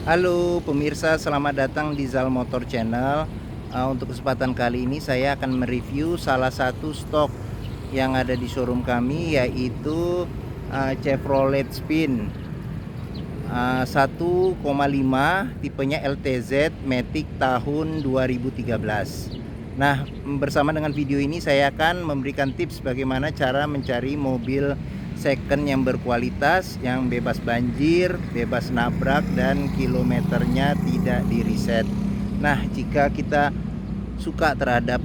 Halo pemirsa, selamat datang di Zal Motor Channel. Untuk kesempatan kali ini saya akan mereview salah satu stok yang ada di showroom kami, yaitu Chevrolet Spin 1,5 tipenya LTZ Matic tahun 2013. Nah, bersama dengan video ini saya akan memberikan tips bagaimana cara mencari mobil second yang berkualitas, yang bebas banjir, bebas nabrak, dan kilometernya tidak di reset. Nah, jika kita suka terhadap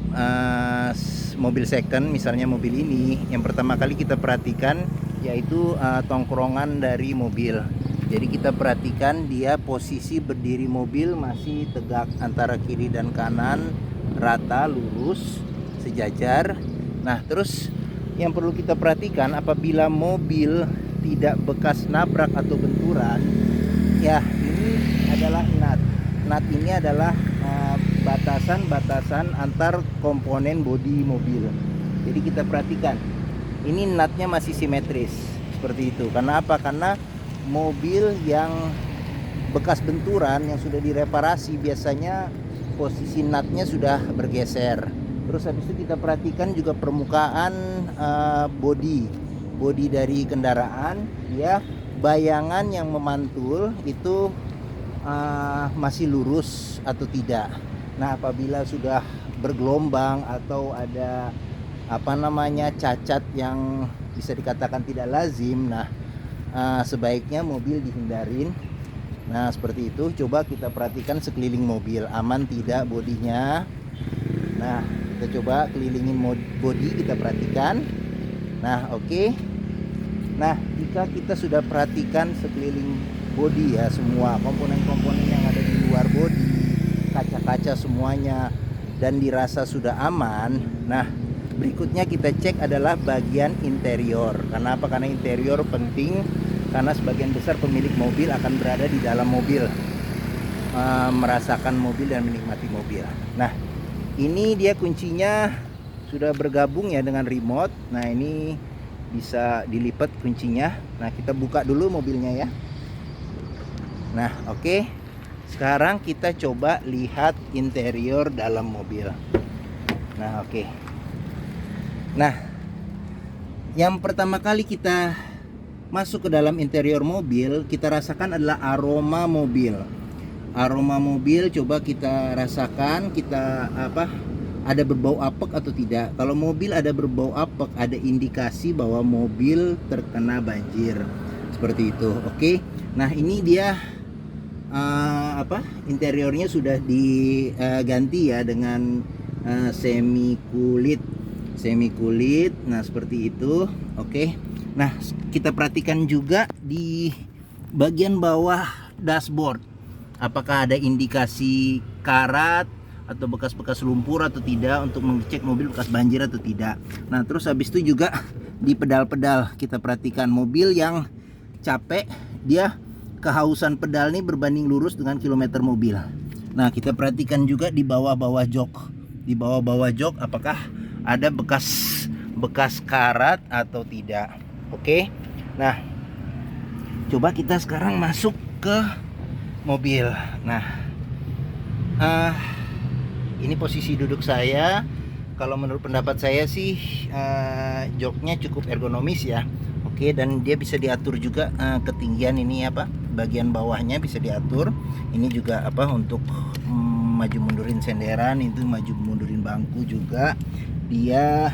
mobil second, misalnya mobil ini, yang pertama kali kita perhatikan yaitu tongkrongan dari mobil. Jadi kita perhatikan dia posisi berdiri mobil masih tegak antara kiri dan kanan, rata, lurus, sejajar. Nah, terus yang perlu kita perhatikan, apabila mobil tidak bekas nabrak atau benturan, ya ini adalah nut. Nut ini adalah batasan-batasan antar komponen bodi mobil. Jadi kita perhatikan, ini nutnya masih simetris seperti itu. Karena apa? Karena mobil yang bekas benturan, yang sudah direparasi, biasanya posisi nutnya sudah bergeser. Terus habis itu kita perhatikan juga permukaan bodi dari kendaraan, ya, bayangan yang memantul itu masih lurus atau tidak. Nah, apabila sudah bergelombang atau ada cacat yang bisa dikatakan tidak lazim, nah sebaiknya mobil dihindarin. Nah, seperti itu. Coba kita perhatikan sekeliling mobil, aman tidak bodinya. Nah, kita coba kelilingin bodi, kita perhatikan. Nah, oke. Nah, jika kita sudah perhatikan sekeliling bodi, ya, semua komponen-komponen yang ada di luar bodi, kaca-kaca semuanya, dan dirasa sudah aman. Nah, berikutnya kita cek adalah bagian interior. Karena apa? Karena interior penting, karena sebagian besar pemilik mobil akan berada di dalam mobil, merasakan mobil dan menikmati mobil. Nah, ini dia kuncinya sudah bergabung ya dengan remote. Nah, ini bisa dilipat kuncinya. Nah, kita buka dulu mobilnya ya. Nah, oke. Sekarang kita coba lihat interior dalam mobil. Nah, oke. Nah, yang pertama kali kita masuk ke dalam interior mobil, kita rasakan adalah aroma mobil. Aroma mobil coba kita rasakan, ada berbau apek atau tidak. Kalau mobil ada berbau apek, ada indikasi bahwa mobil terkena banjir. Seperti itu. Oke. Nah, ini dia interiornya sudah diganti ya dengan semi kulit. Nah, seperti itu. Oke. Nah, kita perhatikan juga di bagian bawah dashboard, apakah ada indikasi karat atau bekas-bekas lumpur atau tidak, untuk mengecek mobil bekas banjir atau tidak. Nah, terus habis itu juga di pedal-pedal kita perhatikan, mobil yang capek, dia kehausan pedal nih berbanding lurus dengan kilometer mobil. Nah, kita perhatikan juga di bawah-bawah jok. Di bawah-bawah jok apakah ada bekas karat atau tidak. Oke. Nah, coba kita sekarang masuk ke mobil. Nah, ini posisi duduk saya. Kalau menurut pendapat saya sih joknya cukup ergonomis ya. Oke, dan dia bisa diatur juga ketinggian ini bagian bawahnya bisa diatur. Ini juga untuk maju mundurin senderan, itu maju mundurin bangku juga. Dia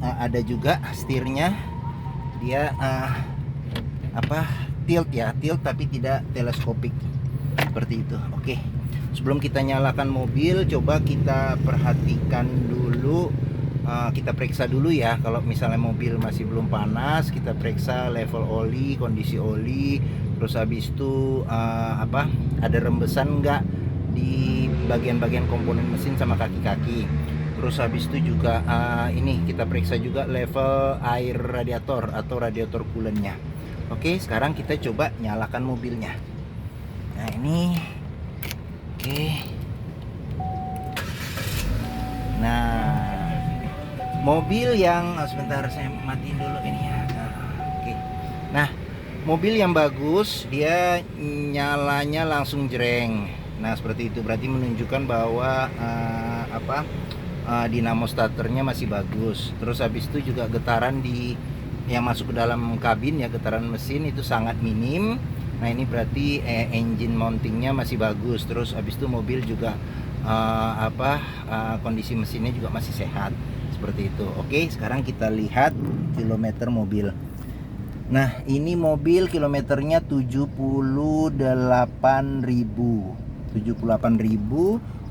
ada juga setirnya. Dia tilt tapi tidak teleskopik seperti itu. Oke. Sebelum kita nyalakan mobil, coba kita perhatikan dulu, kita periksa dulu ya. Kalau misalnya mobil masih belum panas, kita periksa level oli, kondisi oli. Terus habis itu ada rembesan enggak di bagian-bagian komponen mesin sama kaki-kaki. Terus habis itu juga ini kita periksa juga level air radiator atau radiator coolant-nya. Oke, sekarang kita coba nyalakan mobilnya. Nah, ini oke. Nah, mobil yang sebentar saya matiin dulu ini ya. Nah, oke. Nah, Mobil yang bagus dia nyalanya langsung jreng. Nah seperti itu berarti menunjukkan bahwa dinamo starternya masih bagus. Terus habis itu juga getaran yang masuk ke dalam kabin ya, getaran mesin itu sangat minim. Nah ini berarti engine mountingnya masih bagus. Terus habis itu mobil juga kondisi mesinnya juga masih sehat seperti itu. Oke, sekarang kita lihat kilometer mobil. Nah ini mobil kilometernya 78.000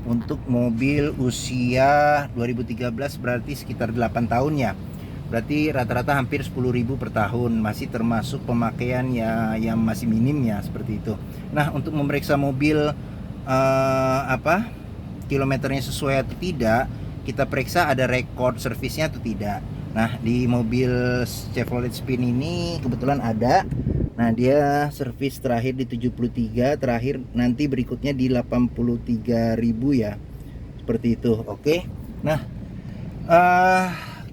untuk mobil usia 2013, berarti sekitar 8 tahun ya. Berarti rata-rata hampir 10.000 per tahun, masih termasuk pemakaian ya yang masih minim ya, seperti itu. Nah untuk memeriksa mobil kilometernya sesuai atau tidak, kita periksa ada record servisnya atau tidak. Nah di mobil Chevrolet Spin ini kebetulan ada. Nah dia servis terakhir di 73, terakhir nanti berikutnya di 83.000 ya, seperti itu. Oke. Nah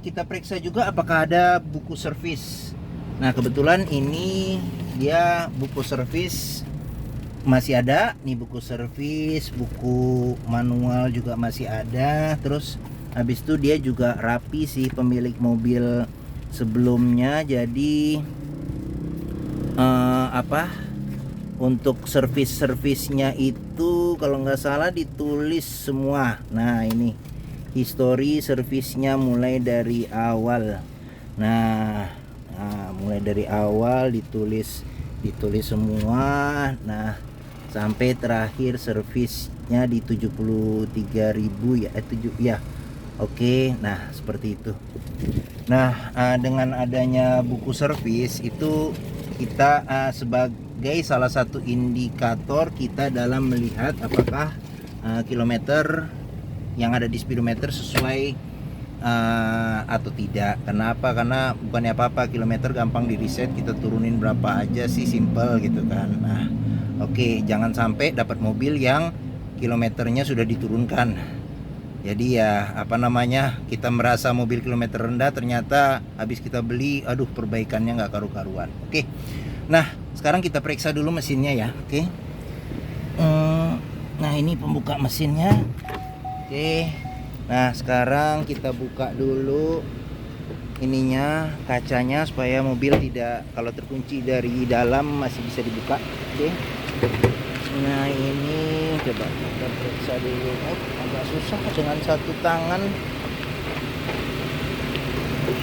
kita periksa juga apakah ada buku servis. Nah kebetulan ini dia buku servis masih ada nih, buku servis, buku manual juga masih ada. Terus habis itu dia juga rapi sih pemilik mobil sebelumnya. Jadi untuk servisnya itu kalau nggak salah ditulis semua. Nah ini histori servisnya mulai dari awal. Nah mulai dari awal ditulis semua. Nah sampai terakhir servisnya di 73.000 ya. Oke, nah seperti itu. Nah dengan adanya buku servis itu kita sebagai salah satu indikator kita dalam melihat apakah kilometer yang ada di speedometer sesuai atau tidak. Kenapa? Karena bukannya apa-apa, kilometer gampang di reset, kita turunin berapa aja sih, simple gitu kan. Nah oke, jangan sampai dapat mobil yang kilometernya sudah diturunkan. Jadi ya kita merasa mobil kilometer rendah, ternyata habis kita beli aduh perbaikannya nggak karu-karuan. Oke, nah sekarang kita periksa dulu mesinnya ya. Oke. Nah ini pembuka mesinnya. Oke, nah sekarang kita buka dulu ininya, kacanya, supaya mobil tidak, kalau terkunci dari dalam masih bisa dibuka. Oke. Nah ini coba kita periksa dulu. Agak susah dengan satu tangan.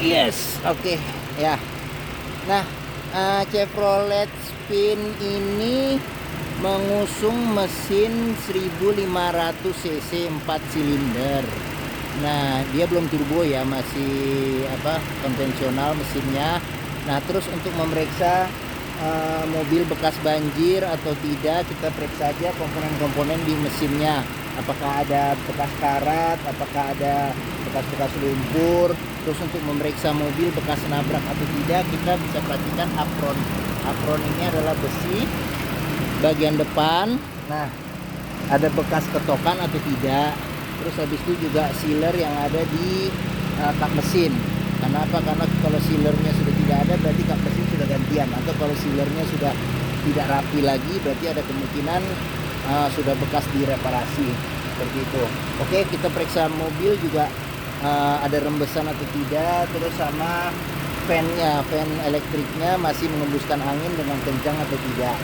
Yes, oke ya. Nah Chevrolet Spin ini mengusung mesin 1500 cc 4 silinder. Nah dia belum turbo ya, masih konvensional mesinnya. Nah terus untuk memeriksa mobil bekas banjir atau tidak, kita periksa aja komponen-komponen di mesinnya, apakah ada bekas karat, apakah ada bekas-bekas lumpur. Terus untuk memeriksa mobil bekas nabrak atau tidak, kita bisa perhatikan apron. Apron ini adalah besi bagian depan. Nah ada bekas ketokan atau tidak. Terus habis itu juga sealer yang ada di kap mesin. Kenapa? Karena kalau sealernya sudah tidak ada, berarti kap mesin sudah gantian. Atau kalau sealernya sudah tidak rapi lagi, berarti ada kemungkinan sudah bekas direparasi, seperti itu. Oke, kita periksa mobil juga ada rembesan atau tidak. Terus sama fan elektriknya masih mengembuskan angin dengan kencang atau tidak.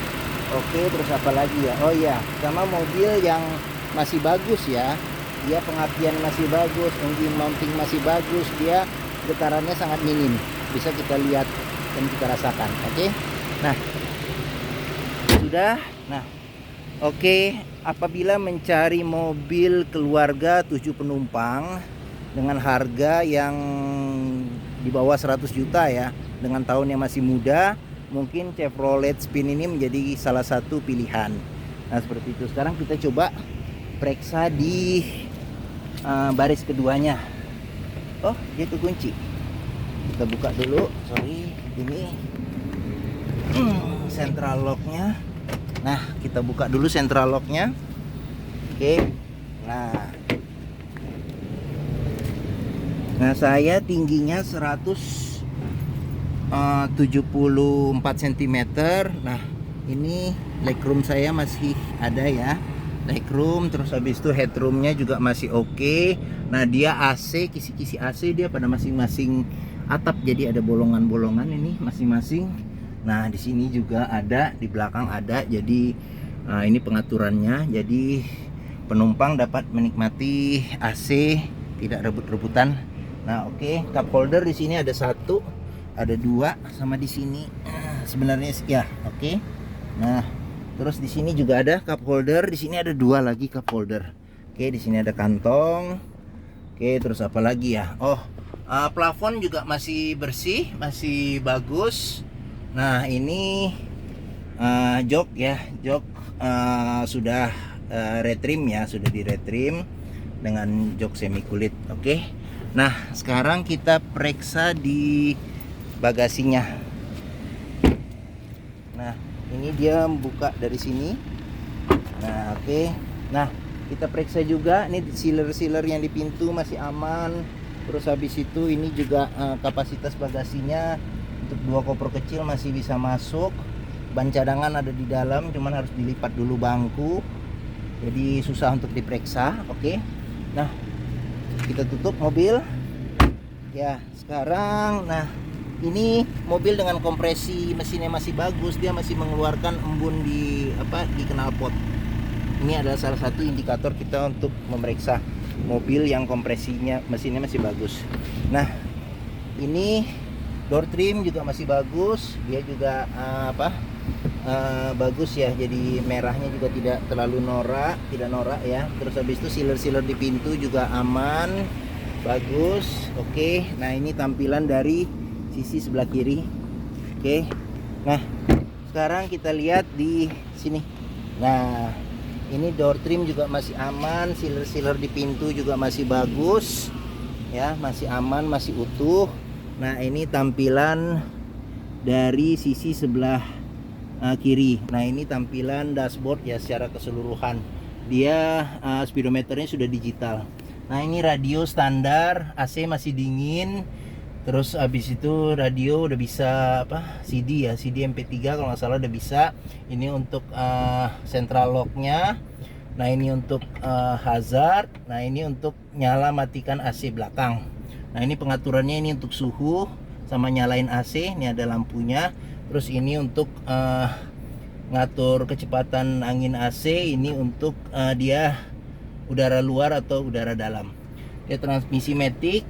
Oke, terus apa lagi ya? Oh iya, sama mobil yang masih bagus ya, dia pengapian masih bagus, engine mounting masih bagus, dia getarannya sangat minim, bisa kita lihat dan kita rasakan. Oke, nah sudah. Nah oke, apabila mencari mobil keluarga 7 penumpang dengan harga yang di bawah 100 juta ya, dengan tahun yang masih muda, mungkin Chevrolet Spin ini menjadi salah satu pilihan. Nah seperti itu. Sekarang kita coba periksa di baris keduanya. Oh dia kekunci, kita buka dulu. Sorry, ini central locknya. Nah kita buka dulu central locknya. Oke. Nah saya tingginya 100 74 cm. Nah, ini legroom saya masih ada ya, legroom. Terus habis itu headroomnya juga masih oke. Nah, dia AC, kisi-kisi AC dia pada masing-masing atap, jadi ada bolongan-bolongan ini masing-masing. Nah, di sini juga ada, di belakang ada. Jadi ini pengaturannya, jadi penumpang dapat menikmati AC, tidak rebut-rebutan. Nah, oke, cup holder di sini ada satu, ada dua, sama di sini sebenarnya ya, oke. Nah, terus di sini juga ada cup holder, di sini ada dua lagi cup holder. Oke, di sini ada kantong. Oke, terus apa lagi ya? Oh, plafon juga masih bersih, masih bagus. Nah, ini jok ya, jok sudah retrim ya, sudah di retrim dengan jok semi kulit. Oke. Nah, sekarang kita periksa di bagasinya. Nah, ini dia buka dari sini. Nah, oke. Nah, kita periksa juga nih sealer-sealer yang di pintu masih aman. Terus habis itu ini juga kapasitas bagasinya untuk 2 koper kecil masih bisa masuk. Ban cadangan ada di dalam, cuman harus dilipat dulu bangku. Jadi susah untuk diperiksa. Oke. Nah, kita tutup mobil. Ya, sekarang nah ini mobil dengan kompresi mesinnya masih bagus, dia masih mengeluarkan embun di knalpot. Ini adalah salah satu indikator kita untuk memeriksa mobil yang kompresinya mesinnya masih bagus. Nah, ini door trim juga masih bagus, dia juga bagus ya, jadi merahnya juga tidak terlalu tidak norak ya. Terus habis itu sealer-sealer di pintu juga aman, bagus. Oke. Nah, ini tampilan dari sisi sebelah kiri. Oke. Nah, sekarang kita lihat di sini. Nah, ini door trim juga masih aman, sealer-sealer di pintu juga masih bagus ya, masih aman, masih utuh. Nah, ini tampilan dari sisi sebelah kiri. Nah, ini tampilan dashboard ya secara keseluruhan. Dia speedometernya sudah digital. Nah, ini radio standar, AC masih dingin. Terus habis itu radio udah bisa CD ya, CD MP3 kalau nggak salah udah bisa. Ini untuk central locknya. Nah, ini untuk hazard. Nah, ini untuk nyala matikan AC belakang. Nah, ini pengaturannya ini untuk suhu sama nyalain AC. Ini ada lampunya. Terus ini untuk ngatur kecepatan angin AC. Ini untuk dia udara luar atau udara dalam. Dia transmisi matic.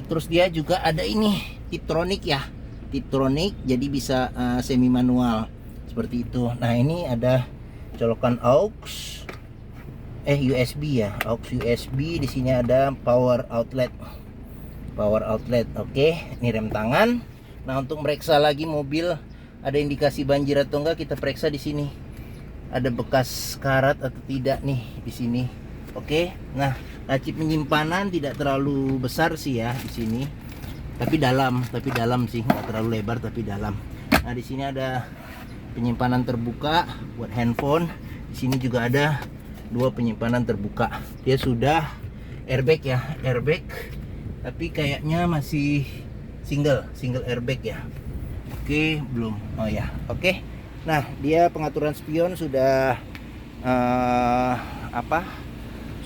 Terus dia juga ada ini Tiptronic ya, Tiptronic, jadi bisa semi manual seperti itu. Nah, ini ada colokan aux USB ya, aux USB. Di sini ada power outlet. Oke, ini rem tangan. Nah, untuk meriksa lagi mobil ada indikasi banjir atau enggak, kita periksa di sini. Ada bekas karat atau tidak nih di sini. Oke. Nah, laci penyimpanan tidak terlalu besar sih ya di sini. Tapi dalam sih, nggak terlalu lebar tapi dalam. Nah, di sini ada penyimpanan terbuka buat handphone. Di sini juga ada 2 penyimpanan terbuka. Dia sudah airbag ya, airbag. Tapi kayaknya masih single airbag ya. Oke, belum. Oh ya, oke. Nah, dia pengaturan spion sudah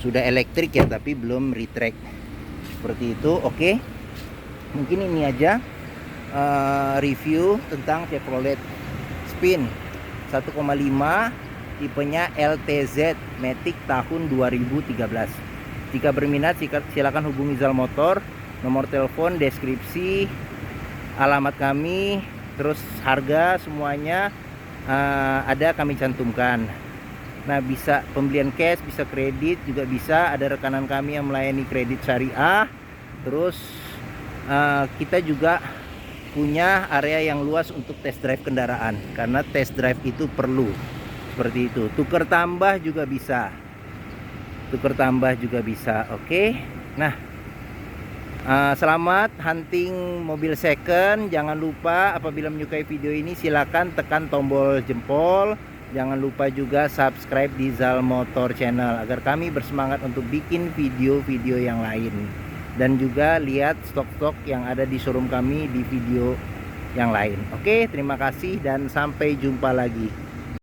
sudah elektrik ya, tapi belum retract seperti itu. Oke, mungkin ini aja review tentang Chevrolet Spin 1,5 tipenya LTZ Matic tahun 2013. Jika berminat silakan hubungi Zal Motor. Nomor telepon, deskripsi, alamat kami, terus harga semuanya ada kami cantumkan. Nah, bisa pembelian cash, bisa kredit juga bisa. Ada rekanan kami yang melayani kredit syariah. Terus kita juga punya area yang luas untuk test drive kendaraan, karena test drive itu perlu seperti itu. Tuker tambah juga bisa. Oke. Nah, selamat hunting mobil second. Jangan lupa apabila menyukai video ini silakan tekan tombol jempol. Jangan lupa juga subscribe di Zal Motor Channel agar kami bersemangat untuk bikin video-video yang lain. dan juga lihat stok-stok yang ada di showroom kami di video yang lain. Oke, terima kasih dan sampai jumpa lagi.